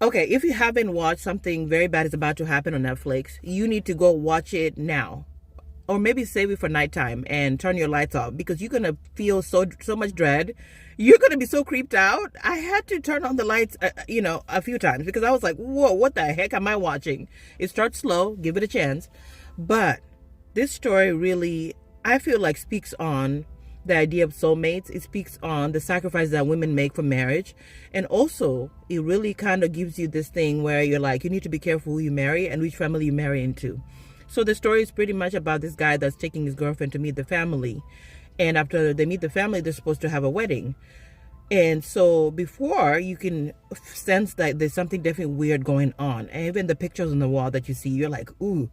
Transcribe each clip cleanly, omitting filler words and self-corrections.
Okay, if you haven't watched, something very bad is about to happen on Netflix. You need to go watch it now. Or maybe save it for nighttime and turn your lights off, because you're gonna feel so much dread. You're gonna be so creeped out. I had to turn on the lights, a few times, because I was like, "Whoa, what the heck am I watching?" It starts slow, give it a chance, but this story really, I feel like, speaks on the idea of soulmates. It speaks on the sacrifices that women make for marriage, and also it really kind of gives you this thing where you're like, you need to be careful who you marry and which family you marry into. So the story is pretty much about this guy that's taking his girlfriend to meet the family. And after they meet the family, they're supposed to have a wedding. And so before, you can sense that there's something definitely weird going on. And even the pictures on the wall that you see, you're like, ooh.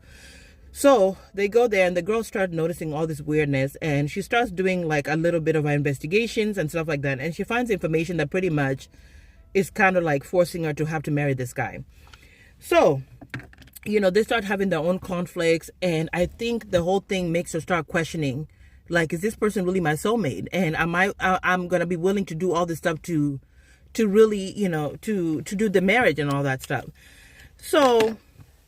So they go there and the girl starts noticing all this weirdness. And she starts doing like a little bit of investigations and stuff like that. And she finds information that pretty much is kind of like forcing her to have to marry this guy. So they start having their own conflicts, and I think the whole thing makes her start questioning, like, is this person really my soulmate? And I'm gonna be willing to do all this stuff to really, to do the marriage and all that stuff. So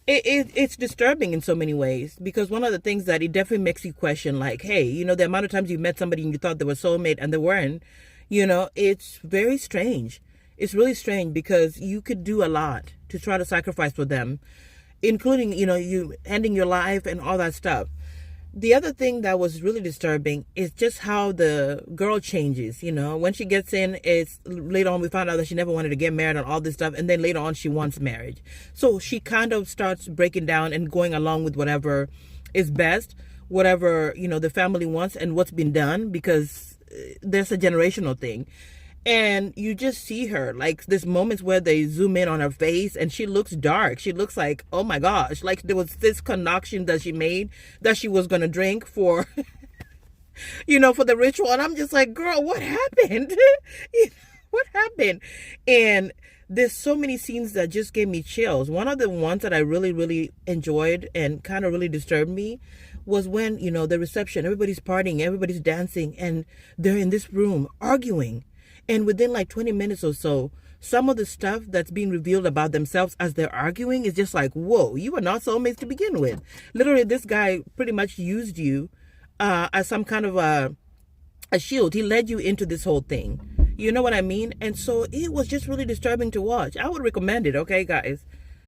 it's disturbing in so many ways, because one of the things that it definitely makes you question, like, hey, the amount of times you met somebody and you thought they were soulmate and they weren't, it's very strange. It's really strange, because you could do a lot to try to sacrifice for them, including, you ending your life and all that stuff. The other thing that was really disturbing is just how the girl changes. When she gets in, it's later on we found out that she never wanted to get married and all this stuff. And then later on she wants marriage. So she kind of starts breaking down and going along with whatever is best, whatever, the family wants and what's been done, because there's a generational thing. And you just see her, like, there's moments where they zoom in on her face and she looks dark. She looks like, oh my gosh, like there was this concoction that she made that she was going to drink for, for the ritual. And I'm just like, girl, what happened? What happened? And there's so many scenes that just gave me chills. One of the ones that I really, really enjoyed and kind of really disturbed me was when, the reception, everybody's partying, everybody's dancing, and they're in this room arguing. And within like 20 minutes or so, some of the stuff that's being revealed about themselves as they're arguing is just like, whoa, you were not soulmates to begin with. Literally, this guy pretty much used you as some kind of a shield. He led you into this whole thing. You know what I mean? And so it was just really disturbing to watch. I would recommend it, okay, guys?